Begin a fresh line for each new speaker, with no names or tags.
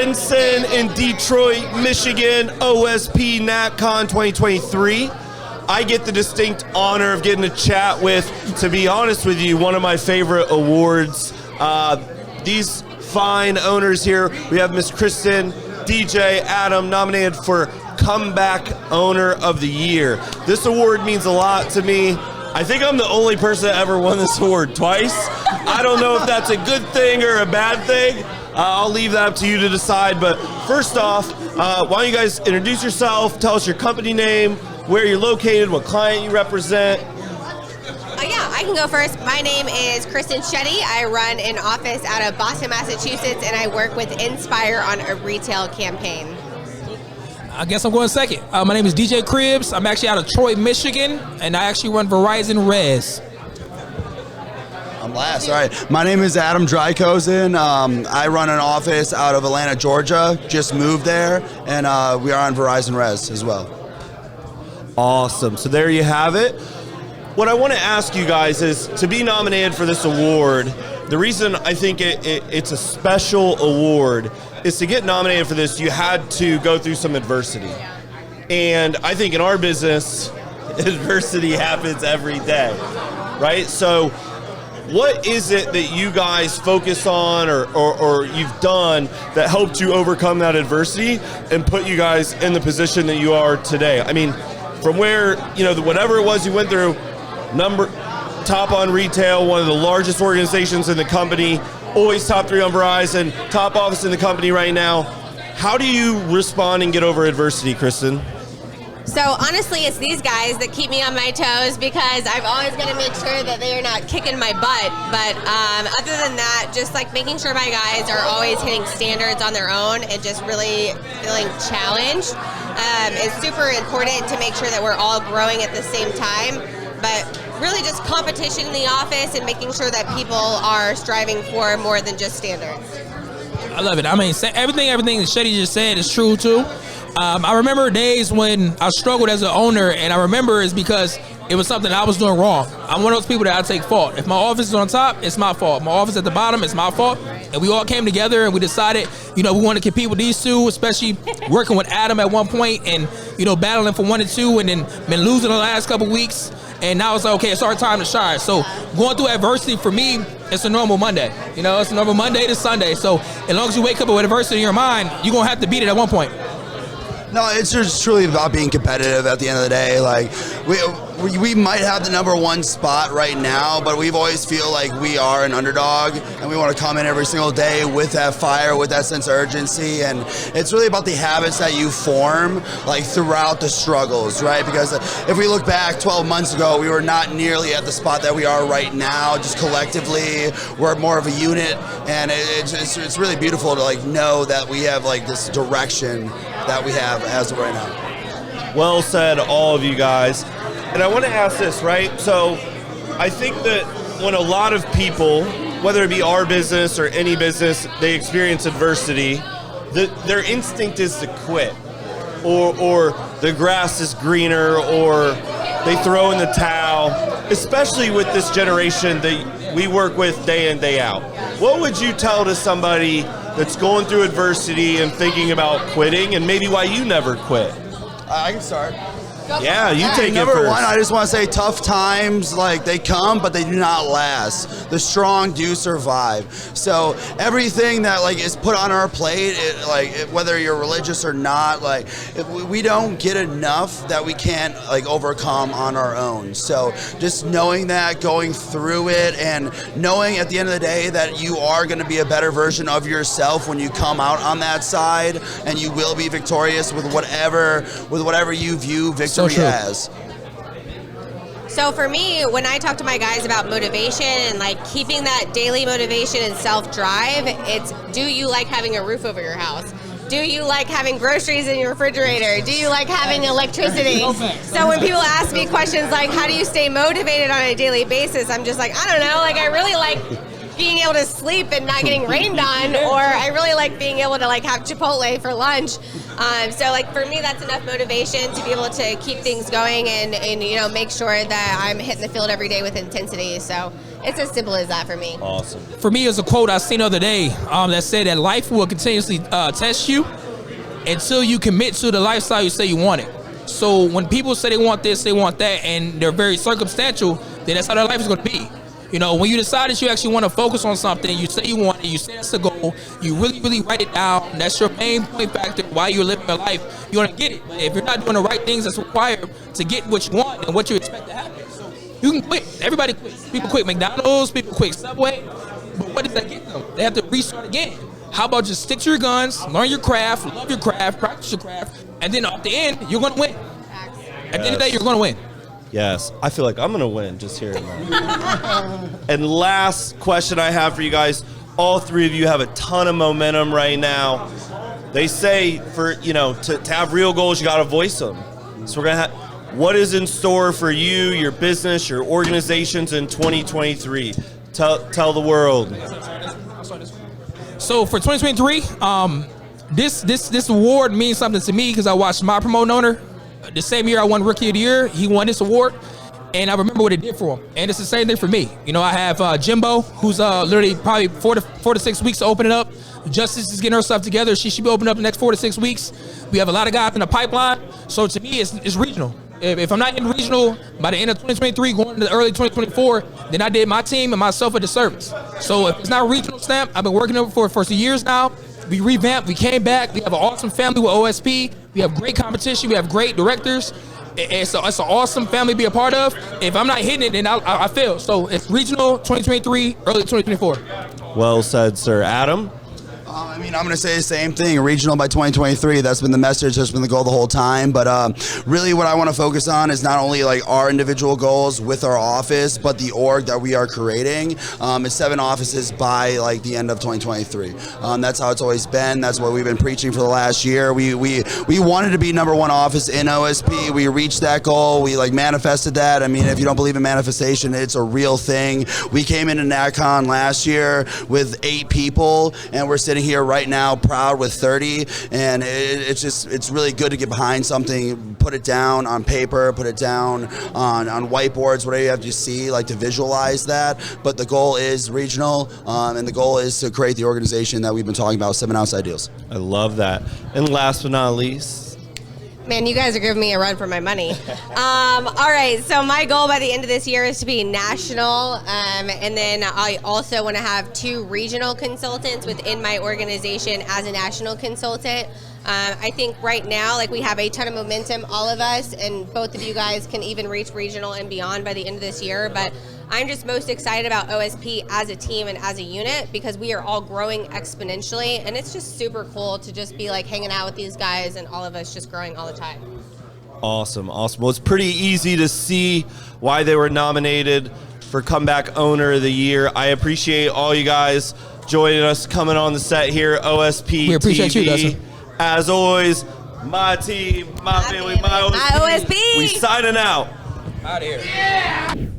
Jensen in Detroit, Michigan, OSP NatCon 2023. I get the distinct honor of getting to chat with, to be honest with you, one of my favorite awards. These fine owners here, we have Miss Kristen, DJ, Adam, nominated for Comeback Owner of the Year. This award means a lot to me. I think I'm the only person that ever won this award twice. I don't know if that's a good thing or a bad thing. I'll leave that up to you to decide. But first off, why don't you guys introduce yourself, tell us your company name, where you're located, what client you represent.
Yeah, I can go first. My name is Kristen Shetty. I run an office out of Boston, Massachusetts, and I work with Inspire on a retail campaign.
I guess I'm going second. My name is DJ Cribs. I'm actually out of Troy, Michigan, and I actually run Verizon Res.
I'm last. All right. My name is Adam Drykosen. I run an office out of Atlanta, Georgia. Just moved there, and we are on Verizon Res as well.
Awesome. So there you have it. What I want to ask you guys is, to be nominated for this award, the reason I think it's a special award is to get nominated for this, you had to go through some adversity. And I think in our business, adversity happens every day, right? So what is it that you guys focus on or you've done that helped you overcome that adversity and put you guys in the position that you are today? I mean, from where, whatever it was you went through, top on retail, one of the largest organizations in the company, always top 3 on Verizon, top office in the company right now. How do you respond and get over adversity, Kristen?
So honestly, it's these guys that keep me on my toes because I've always got to make sure that they are not kicking my butt. But other than that, just like making sure my guys are always hitting standards on their own and just really feeling challenged is super important to make sure that we're all growing at the same time. But really just competition in the office and making sure that people are striving for more than just standards.
I love it. I mean, everything that Shetty just said is true too. I remember days when I struggled as an owner, and I remember it's because it was something I was doing wrong. I'm one of those people that I take fault. If my office is on top, it's my fault. My office at the bottom, it's my fault. And we all came together and we decided, we want to compete with these two, especially working with Adam at one point and, battling for 1 and 2 and then been losing the last couple weeks. And now it's like, okay, it's our time to shine. So going through adversity for me, it's a normal Monday. It's a normal Monday to Sunday. So as long as you wake up with adversity in your mind, you're going to have to beat it at one point.
No, it's just truly about being competitive at the end of the day. Like, we might have the number 1 spot right now, but we've always feel like we are an underdog, and we want to come in every single day with that fire, with that sense of urgency. And it's really about the habits that you form, like, throughout the struggles, right? Because if we look back 12 months ago, we were not nearly at the spot that we are right now. Just collectively, we're more of a unit, and it's really beautiful to know that we have this direction that we have as of right now.
Well said, all of you guys. And I want to ask this, right? So I think that when a lot of people, whether it be our business or any business, they experience adversity, their instinct is to quit, or the grass is greener, or they throw in the towel, especially with this generation that we work with day in, day out. What would you tell to somebody that's going through adversity and thinking about quitting, and maybe why you never quit?
I can start.
Yeah, you take it
Number
first.
1, I just want to say tough times, they come, but they do not last. The strong do survive. So everything that is put on our plate, whether you're religious or not, we don't get enough that we can't overcome on our own. So just knowing that, going through it, and knowing at the end of the day that you are going to be a better version of yourself when you come out on that side, and you will be victorious with whatever you view victory as.
So for me, when I talk to my guys about motivation and keeping that daily motivation and self-drive, it's, do you like having a roof over your house? Do you like having groceries in your refrigerator? Do you like having electricity? So when people ask me questions like, how do you stay motivated on a daily basis? I'm just like, I don't know. I really like being able to sleep and not getting rained on, or I really like being able to have Chipotle for lunch. So like for me, that's enough motivation to be able to keep things going and you know, make sure that I'm hitting the field every day with intensity. So it's as simple as that for me.
Awesome.
For me, it's a quote I seen the other day that said that life will continuously test you until you commit to the lifestyle you say you want it. So when people say they want this, they want that, and they're very circumstantial, then that's how their life is going to be. You know, when you decide that you actually want to focus on something, you say you want it, you say that's the goal, you really, really write it down, that's your main point factor while you're living your life, you're going to get it. But if you're not doing the right things that's required to get what you want and what you expect to happen, so you can quit. Everybody quits. People quit McDonald's, people quit Subway, but what does that get them? They have to restart again. How about just stick to your guns, learn your craft, love your craft, practice your craft, and then at the end, you're going to win. At the end of the day, you're going to win.
Yes, I feel like I'm going to win just hearing that. And last question I have for you guys. All three of you have a ton of momentum right now. They say to have real goals, you got to voice them. So we're going to what is in store for you, your business, your organizations in 2023? Tell the world.
So for 2023, this award means something to me because I watched my promoting owner. The same year I won Rookie of the Year, he won this award, and I remember what it did for him. And it's the same thing for me. You know, I have Jimbo, who's literally probably 4 to 6 weeks to open it up. Justice is getting her stuff together. She should be opening up the next 4 to 6 weeks. We have a lot of guys in the pipeline. So to me, it's regional. If I'm not in regional by the end of 2023, going into early 2024, then I did my team and myself a disservice. So if it's not a regional stamp, I've been working over for some years now. We revamped, we came back, we have an awesome family with OSP, we have great competition, we have great directors. It's an awesome family to be a part of. If I'm not hitting it, then I fail. So it's regional 2023, early 2024.
Well said, sir. Adam?
I'm going to say the same thing. Regional by 2023. That's been the message. That's been the goal the whole time. But really, what I want to focus on is not only like our individual goals with our office, but the org that we are creating. It's 7 offices by like the end of 2023. That's how it's always been. That's what we've been preaching for the last year. We wanted to be #1 office in OSP. We reached that goal. We like manifested that. I mean, if you don't believe in manifestation, it's a real thing. We came into NatCon last year with 8 people, and we're sitting here right now proud with 30, and it's really good to get behind something, put it down on paper, put it down on whiteboards, whatever you have to see, like to visualize that. But the goal is regional, and the goal is to create the organization that we've been talking about, 7 outside deals.
I love that. And last but not least,
Man, you guys are giving me a run for my money. All right, so my goal by the end of this year is to be national, and then I also want to have 2 regional consultants within my organization as a national consultant. I think right now, like we have a ton of momentum, all of us, and both of you guys can even reach regional and beyond by the end of this year. But I'm just most excited about OSP as a team and as a unit because we are all growing exponentially, and it's just super cool to just be like hanging out with these guys and all of us just growing all the time.
Awesome. Well, it's pretty easy to see why they were nominated for Comeback Owner of the Year. I appreciate all you guys joining us, coming on the set here, OSP
We appreciate
TV.
you, Dustin.
As always, my team, my family, my OSP.
My OSP.
We signing out.
Out of here.